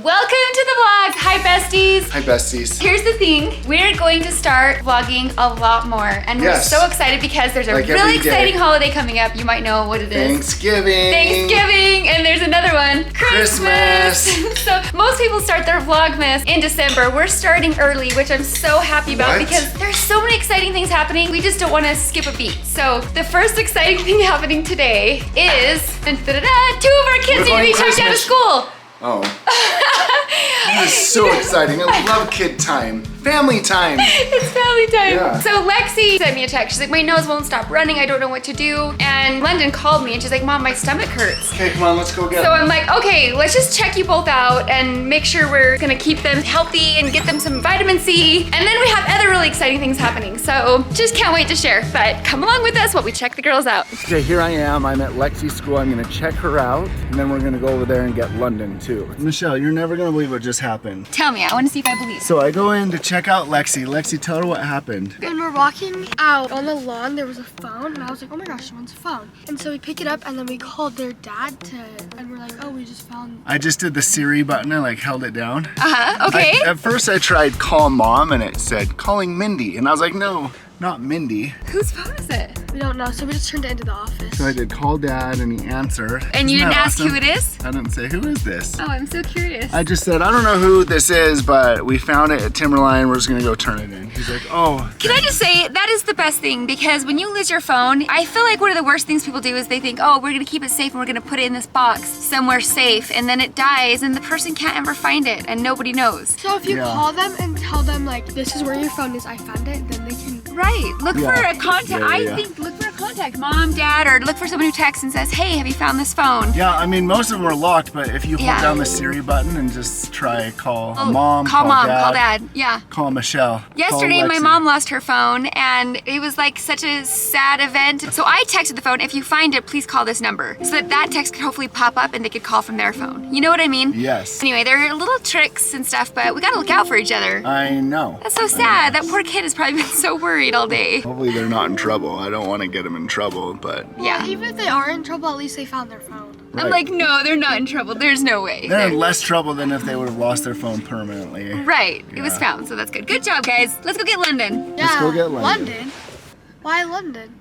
Welcome to the vlog. Hi besties. Hi besties. Here's the thing. We're going to start vlogging a lot more. And we're so excited because there's a really exciting holiday coming up. You might know what it is. Thanksgiving. And there's another one. Christmas. So most people start their Vlogmas in December. We're starting early, which I'm so happy about because there's so many exciting things happening. We just don't want to skip a beat. So the first exciting thing happening today is 2 of our kids need to be checked out of school. Oh. This is so exciting. I love kid time. Family time. It's family time. Yeah. So Lexi sent me a text. She's like, my nose won't stop running. I don't know what to do. And London called me and she's like, Mom, my stomach hurts. Okay, come on, let's go get So I'm like, okay, let's just check you both out and make sure we're gonna keep them healthy and get them some vitamin C. And then we have other really exciting things happening. So just can't wait to share. But come along with us while we check the girls out. Okay, here I am. I'm at Lexi's school. I'm gonna check her out and then we're gonna go over there and get London too. Michelle, you're never gonna believe what just happened. Tell me, I wanna see if I believe. So I go in to check out Lexi. Lexi, tell her what happened. And we're walking out on the lawn, there was a phone, and I was like, oh my gosh, someone's phone. And so we pick it up, and then we called their dad and we're like, oh, we just found. I just did the Siri button, I like held it down. Okay. At first I tried call mom and it said calling Mindy. And I was like, no, not Mindy. Whose phone is it? We don't know, so we just turned it into the office. So I did call dad and he answered. And you didn't ask who it is? I didn't say, who is this? Oh, I'm so curious. I just said, I don't know who this is, but we found it at Timberline. We're just gonna go turn it in. He's like, oh. Can I just say, that is the best thing because when you lose your phone, I feel like one of the worst things people do is they think, oh, we're gonna keep it safe and we're gonna put it in this box somewhere safe and then it dies and the person can't ever find it and nobody knows. So if you call them and tell them like, this is where your phone is, I found it, then they can. Right, look for a contact. I think look for a contact, mom, dad, or look for someone who texts and says, hey, have you found this phone? Yeah, I mean, most of them are locked, but if you hold down the Siri button and just try call mom, call dad, yeah. Call Michelle. Yesterday, my mom lost her phone and it was like such a sad event. So I texted the phone, if you find it, please call this number. So that text could hopefully pop up and they could call from their phone. You know what I mean? Yes. Anyway, there are little tricks and stuff, but we gotta look out for each other. I know. That's so sad. That poor kid has probably been so worried all day. Hopefully they're not in trouble. I don't want to get them in trouble, but. Yeah. Even if they are in trouble, at least they found their phone. Right. I'm like, no, they're not in trouble. There's no way. They're in less trouble than if they would have lost their phone permanently. Right. It was found, so that's good. Good job, guys. Let's go get London. Yeah. Let's go get London. London? Why London?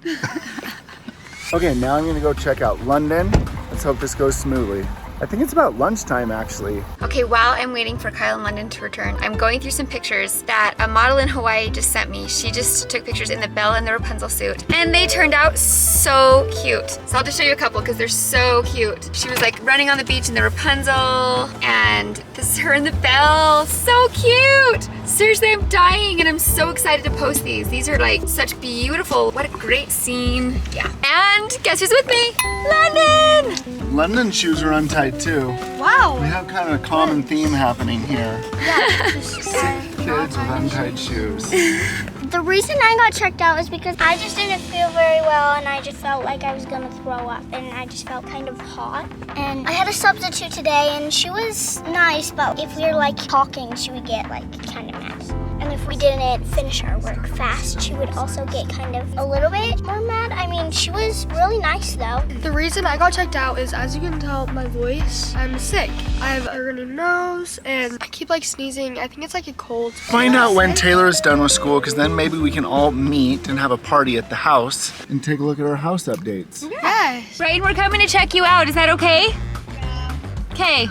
Okay, now I'm gonna go check out London. Let's hope this goes smoothly. I think it's about lunchtime actually. Okay, while I'm waiting for Kyle and London to return, I'm going through some pictures that a model in Hawaii just sent me. She just took pictures in the Belle and the Rapunzel suit, and they turned out so cute. So I'll just show you a couple because they're so cute. She was like running on the beach in the Rapunzel, and this is her in the Belle. So cute! Seriously, I'm dying, and I'm so excited to post these. These are like such beautiful, what a great scene. Yeah. And guess who's with me? London! London shoes are untied too. Wow. We have kind of a common theme happening here. Yeah, just Kids with untied shoes. The reason I got checked out is because I just didn't feel very well and I just felt like I was gonna throw up and I just felt kind of hot. And I had a substitute today and she was nice, but if we were like talking, she would get like kind of mad. And if we didn't finish our work fast, she would also get kind of a little bit more mad. I mean, she was really nice though. The reason I got checked out is, as you can tell, my voice, I'm sick. I have a runny nose and I keep like sneezing. I think it's like a cold. Find out when Taylor is done with school because then maybe we can all meet and have a party at the house and take a look at our house updates. Yes. Brian, we're coming to check you out. Is that okay? Yeah. Okay,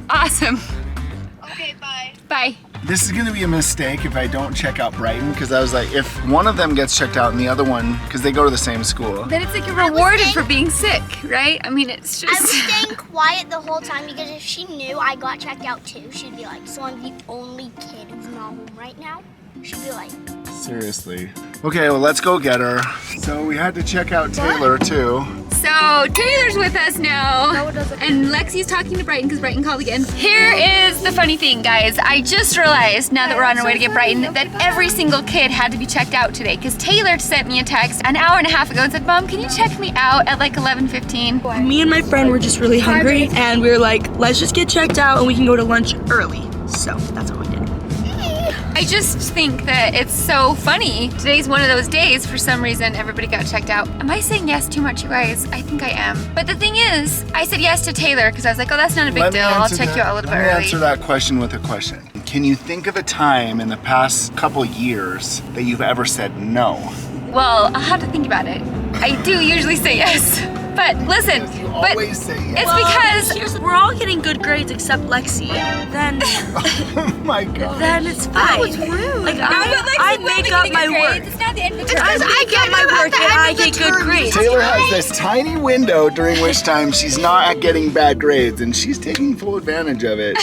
awesome. Okay, bye. Bye. This is gonna be a mistake if I don't check out Brighton because I was like, if one of them gets checked out and the other one, because they go to the same school. Then it's like you're rewarded for being sick, right? I mean, it's just. I was staying quiet the whole time because if she knew I got checked out too, she'd be like, so I'm the only kid who's not home right now? She'd be like, Seriously. Okay, well, let's go get her. So we had to check out Taylor too. So Taylor's with us now. No, it doesn't. And Lexi's talking to Brighton because Brighton called again. Here is the funny thing, guys. I just realized now that we're on our way to get Brighton that every single kid had to be checked out today because Taylor sent me a text an hour and a half ago and said, Mom, can you check me out at like 11:15? Me and my friend were just really hungry and we were like, let's just get checked out and we can go to lunch early. So that's what we did. I just think that it's so funny. Today's one of those days, for some reason, everybody got checked out. Am I saying yes too much, you guys? I think I am. But the thing is, I said yes to Taylor because I was like, oh, that's not a big deal. I'll check you out a little bit Let me early. answer that question with a question. Can you think of a time in the past couple years that you've ever said no? Well, I'll have to think about it. I do usually say yes. But listen, You but always say yes. it's because we're all getting good grades except Lexi. Then Oh my god. then it's fine. was rude. Like No, but Lexi I will make be up getting my good work. grades. It's not the end of the Because term. I get my work and I get good grades. Taylor has this tiny window during which time she's not getting bad grades, and she's taking full advantage of it.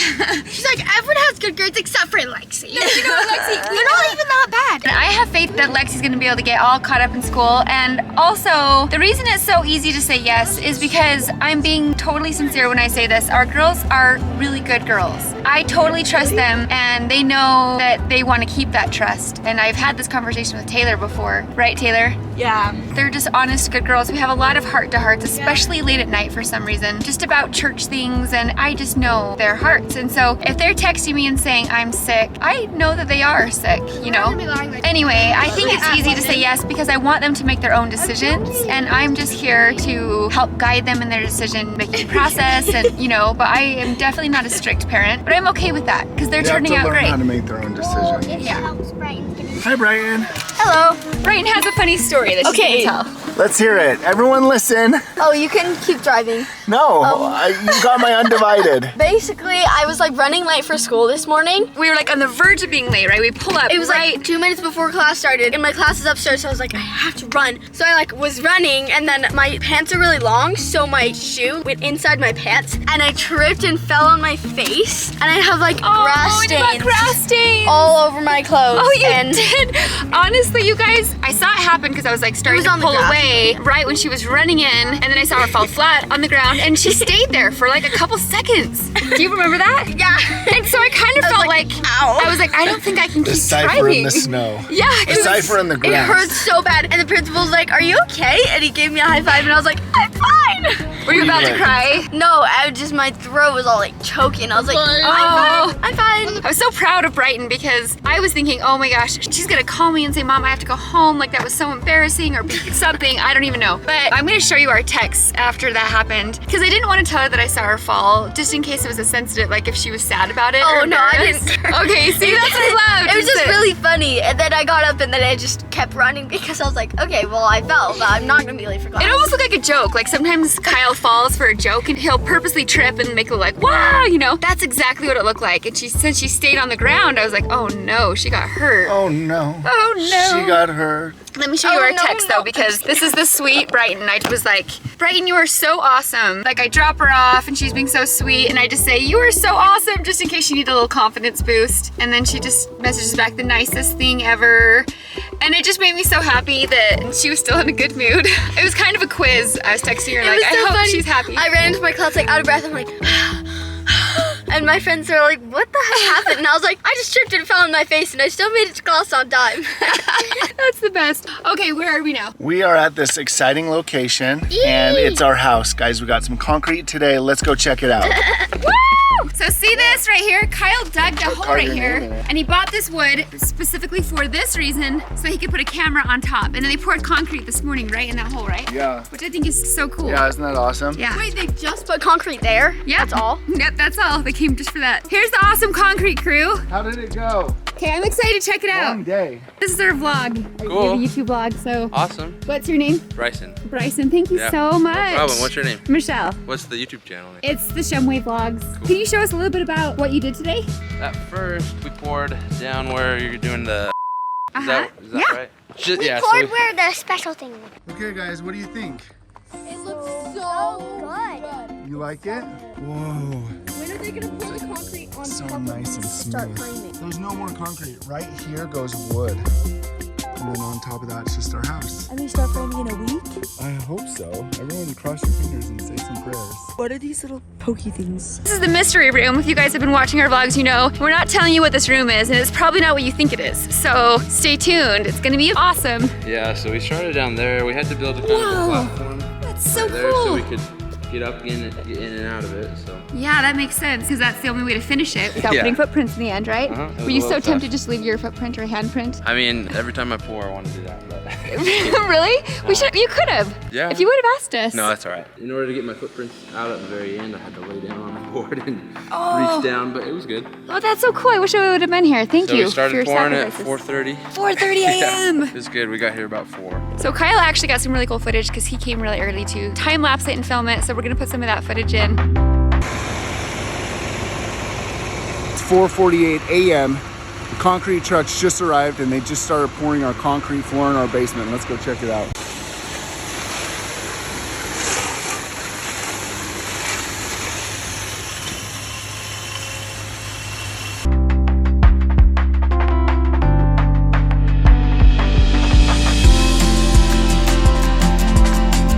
She's like, everyone has good grades except for Lexi. You know what, Lexi? They're not even that bad. I have faith that Lexi's gonna be able to get all caught up in school, and also the reason it's so easy to say yes is because I'm being totally sincere when I say this. Our girls are really good girls. I totally trust them, and they know that they want to keep that trust. And I've had this conversation with Taylor before, right, Taylor? Yeah. They're just honest, good girls. We have a lot of heart-to-hearts, especially late at night for some reason, just about church things, and I just know their hearts. And so if they're texting me and saying I'm sick, I know that they are sick, you know? Anyway, I think it's easy to say yes because I want them to make their own decisions, and I'm just here to help guide them in their decision-making process, and you know, but I am definitely not a strict parent, but I'm okay with that because they're They have turning to out learn great. how to make their own decisions. It Yeah. helps Brighton get in. Hi, Brian. Hello. Brighton has a funny story that she Okay. can tell. Let's hear it. Everyone listen. Oh, you can keep driving. No, you got my undivided. Basically, I was like running late for school this morning. We were like on the verge of being late, right? We pull up It was right. like 2 minutes before class started, and my class is upstairs, so I was like, I have to run. So I like was running, and then my pants are really long, so my shoe went inside my pants, and I tripped and fell on my face, and I have like grass and you got stains grass stains. all over my clothes. Oh, you and did. Honestly, you guys, I saw it happen because I was like starting was to on the pull grass. away right when she was running in, and then I saw her fall flat on the ground, and she stayed there for like a couple seconds. Do you remember that? Yeah. And so I kind of I was felt like, like, ow. I was like, I don't think I can keep Decipher driving. in the snow. Yeah, it was- Decipher in the It grass. hurt so bad, and the principal's like, "Are you okay?" And he gave me a high five, and I was like, "I'm fine." Were you about to like- cry? No, I just my throat was all like choking. I was like, Oh. I'm fine. I was so proud of Brighton because I was thinking, oh my gosh, she's gonna call me and say, Mom, I have to go home. Like that was so embarrassing or something. I don't even know. But I'm gonna show you our texts after that happened because I didn't want to tell her that I saw her fall just in case it was a sensitive, like if she was sad about it. Oh, or no, I embarrassed. didn't care. Okay, see, that's what I loved. It was is just that- really funny, and then I got up and then I just kept running because I was like, okay, well I fell, but I'm not gonna be late for class. It almost looked like a joke. Like sometimes Kyle falls for a joke and he'll purposely trip and make it look like, wow, you know? That's exactly what it looked like. And since she stayed on the ground, I was like, oh no, she got hurt. Oh no. Oh no. She got hurt. Let me show you Oh, our no, text no. though, because this is the sweet Brighton. I was like, Brighton, you are so awesome. Like I drop her off and she's being so sweet and I just say, you are so awesome, just in case she needed a little confidence boost. And then she just messages back the nicest thing ever. And it just made me so happy that she was still in a good mood. It was kind of a quiz. I was texting her It like, was I so hope funny. she's happy. I ran into my class like out of breath. I'm like, and my friends were like, what the heck happened? And I was like, I just tripped and fell on my face, and I still made it to class on time. That's the best. Okay, where are we now? We are at this exciting location, and it's our house. Guys, we got some concrete today. Let's go check it out. Woo! So see this right here? Kyle dug the hole carve right your here, name in it. and he bought this wood specifically for this reason, so he could put a camera on top. And then they poured concrete this morning right in that hole, right? Yeah. Which I think is so cool. Yeah, isn't that awesome? Yeah. Wait, they just put concrete there? Yeah. That's all? Yep, that's all. They came just for that. Here's the awesome concrete crew. How did it go? Okay, I'm excited to check it Long out. day. This is our vlog. Cool. We have a YouTube vlog, so Awesome. what's your name? Bryson. Bryson, thank you Yeah, so much. No problem. What's your name? Michelle. What's the YouTube channel name? It's the Shumway Vlogs. Can you show us a little bit about what you did today? At first, we poured down where you're doing the. Is that Yeah. right? Just, We yeah. poured So where the special thing was. Okay, guys, what do you think? It looks so Good. You like it? Whoa. When are they gonna pour the concrete on So top nice and start smooth. framing? There's no more concrete. Right here goes wood. And then on top of that, it's just our house. And we start framing in a week? I hope so. Everyone cross your fingers and say some prayers. What are these little pokey things? This is the mystery room. If you guys have been watching our vlogs, you know we're not telling you what this room is, and it's probably not what you think it is. So stay tuned. It's gonna be awesome. yeah, so we started down there. We had to build a kind of a platform That's so there so we could get up, get in and out of it. So. Yeah, that makes sense because that's the only way to finish it without Yeah. putting footprints in the end, right? It Were was you a so little tempted tough. just to leave your footprint or handprint? I mean, every time I pour, I want to do that. But Really? You could have. Yeah. If you would have asked us. no, that's all right. In order to get my footprints out at the very end, I had to lay down on the board and reach down, but it was good. Oh, that's so cool. I wish I would have been here. Thank So you we started for your pouring at sacrifices. 4:30. 4:30 a.m. It was good. We got here about 4. So Kyle actually got some really cool footage because he came really early to time lapse it and film it. So we're gonna put some of that footage in. It's 4:48 a.m. The concrete trucks just arrived and they just started pouring our concrete floor in our basement. Let's go check it out.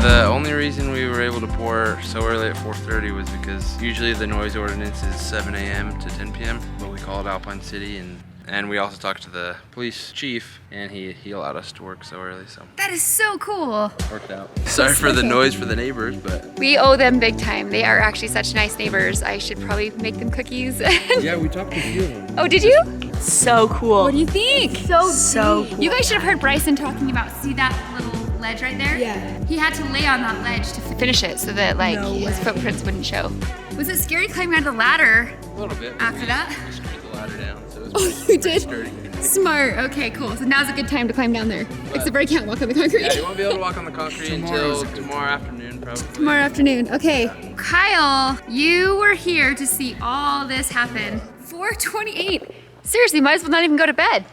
The only reason we were able to pour so early at 4:30 was because usually the noise ordinance is 7 a.m. to 10 p.m. but we called Alpine City and we also talked to the police chief and he allowed us to work so early, so That is so cool. worked out. Sorry for the noise for the neighbors, but We owe them big time. They are actually such nice neighbors. I should probably make them cookies. yeah, we talked to a few of them. Oh, did you? So cool. What do you think? So cool. You guys should have heard Bryson talking about, see that little ledge right there? Yeah. He had to lay on that ledge to finish it so that like No his way. footprints wouldn't show. Was it scary climbing out the ladder A little bit. after that? We screwed the ladder down, so it was Oh, pretty you did? sturdy. Smart. Okay, cool. So now's a good time to climb down there. Except for I can't walk on the concrete. Yeah, you won't be able to walk on the concrete until tomorrow afternoon, probably. Tomorrow afternoon. Okay. Kyle, you were here to see all this happen. 4:28. Seriously, might as well not even go to bed.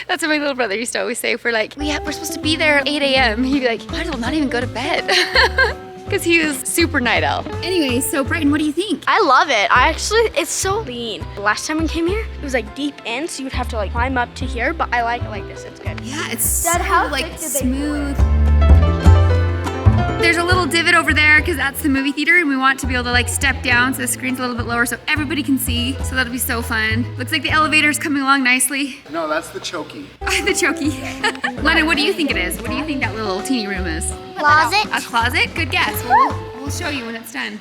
That's what my little brother used to always say. We're like, we're supposed to be there at 8 a.m. He'd be like, might as well not even go to bed. Because he was super night owl. Anyway, so Brighton, what do you think? I love it. It's so lean. The last time we came here, it was like deep in, so you would have to like climb up to here, but I like it like this, it's good. Yeah, it's Dad, so how like thick did they smooth. There's a little divot over there because that's the movie theater and we want to be able to like step down so the screen's a little bit lower so everybody can see. So that'll be so fun. Looks like the elevator's coming along nicely. No, that's the chokey. The chokey. Lennon, what do you think it is? What do you think that little teeny room is? Closet. A closet? Good guess. We'll show you when it's done.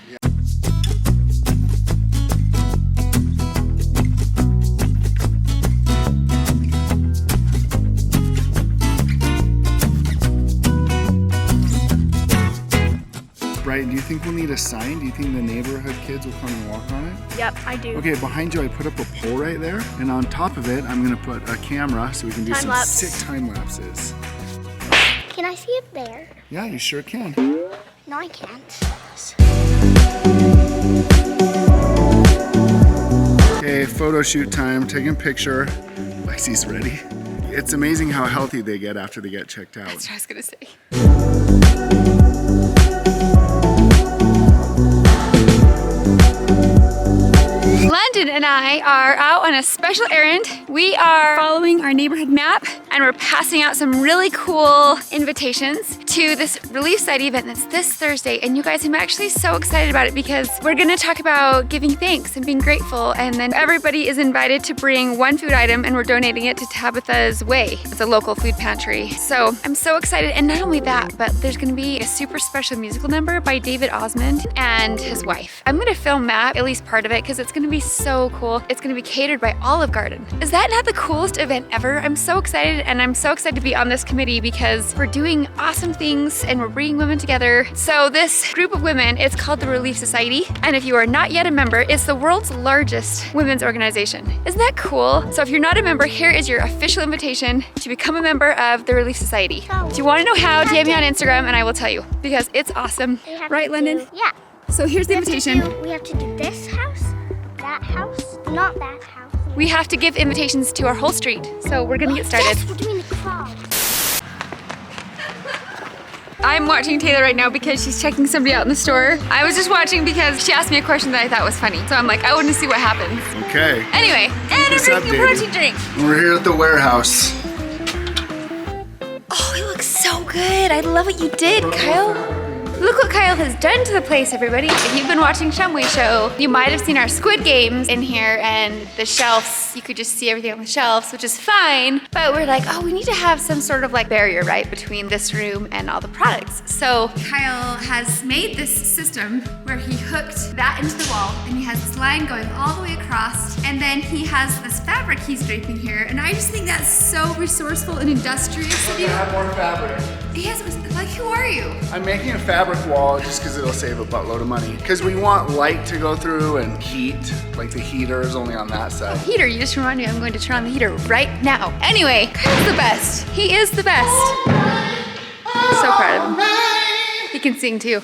Brighton, do you think we'll need a sign? Do you think the neighborhood kids will come and walk on it? Yep, I do. Okay, behind you I put up a pole right there, and on top of it I'm gonna put a camera so we can do Time some lapse. sick time lapses. Can I see it there? Yeah, you sure can. No, I can't. Okay, photo shoot time, taking a picture. Lexi's ready. It's amazing how healthy they get after they get checked out. That's what I was gonna say. London and I are out on a special errand. We are following our neighborhood map and we're passing out some really cool invitations to this Relief Society event that's this Thursday. And you guys, I'm actually so excited about it because we're gonna talk about giving thanks and being grateful. And then everybody is invited to bring one food item and we're donating it to Tabitha's Way. It's a local food pantry. So I'm so excited. And not only that, but there's gonna be a super special musical number by David Osmond and his wife. I'm gonna film that, at least part of it, because it's gonna be so cool. It's gonna be catered by Olive Garden. Is that not the coolest event ever? I'm so excited, and I'm so excited to be on this committee because we're doing awesome things and we're bringing women together. So this group of women, it's called the Relief Society, and if you are not yet a member, it's the world's largest women's organization. Isn't that cool? So if you're not a member, here is your official invitation to become a member of the Relief Society. If you wanna know how, DM me on Instagram and I will tell you because it's awesome. We have Right, to London? do- Yeah. So here's the invitation. We have to do this house, that house, not that house. We have to give invitations to our whole street. So we're gonna get started. Yes, we're doing the crowd. I'm watching Taylor right now because she's checking somebody out in the store. I was just watching because she asked me a question that I thought was funny. So I'm like, I want to see what happens. Okay, Anyway, and I'm us drinking a updated. protein drink. we're here at the warehouse. Oh, it looks so good. I love what you did, Kyle. Look what Kyle has done to the place, everybody. If you've been watching Shumway Show, you might have seen our Squid Games in here and the shelves. You could just see everything on the shelves, which is fine. But we're like, oh, we need to have some sort of like barrier, right, between this room and all the products. So Kyle has made this system where he hooked that into the wall and he has this line going all the way across. And then he has this fabric he's draping here. And I just think that's so resourceful and industrious of you. Add more fabric. He has, like, who are you? I'm making a fabric wall just because it'll save a buttload of money. Because we want light to go through and heat, like the heater is only on that side. Heater, you just remind me I'm going to turn on the heater right now. Anyway, Kyle's the best. He is the best. I'm so proud of him. He can sing too.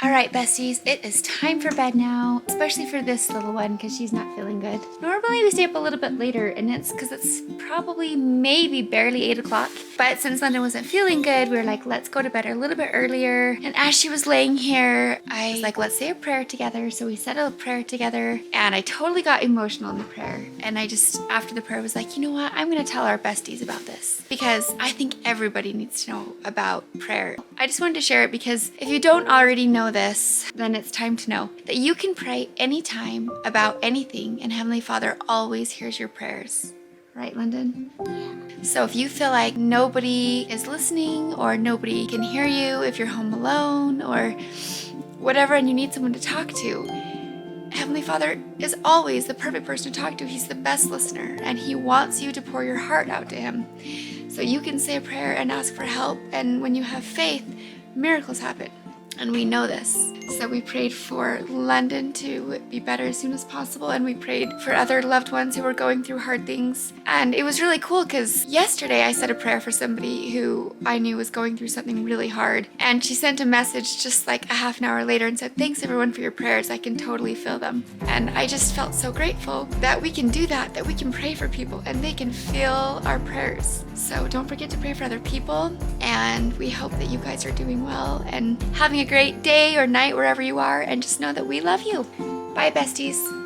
All right, besties, it is time for bed now, especially for this little one because she's not feeling good. Normally we stay up a little bit later and it's because it's probably maybe barely 8 o'clock. But since London wasn't feeling good, we were like, let's go to bed a little bit earlier. And as she was laying here, I was like, let's say a prayer together. So we said a prayer together and I totally got emotional in the prayer. And I just, after the prayer, was like, you know what? I'm going to tell our besties about this because I think everybody needs to know about prayer. I just wanted to share it because if you don't already know this, then it's time to know that you can pray anytime about anything and Heavenly Father always hears your prayers. Right, London? Yeah. So if you feel like nobody is listening or nobody can hear you, if you're home alone or whatever and you need someone to talk to, Heavenly Father is always the perfect person to talk to. He's the best listener and He wants you to pour your heart out to Him. So you can say a prayer and ask for help, and when you have faith, miracles happen. And we know this. So we prayed for London to be better as soon as possible, and we prayed for other loved ones who were going through hard things. And it was really cool because yesterday I said a prayer for somebody who I knew was going through something really hard. And she sent a message just like a half an hour later and said, thanks everyone for your prayers. I can totally feel them. And I just felt so grateful that we can do that we can pray for people and they can feel our prayers. So don't forget to pray for other people. And we hope that you guys are doing well and having a great day or night wherever you are, and just know that we love you. Bye, besties.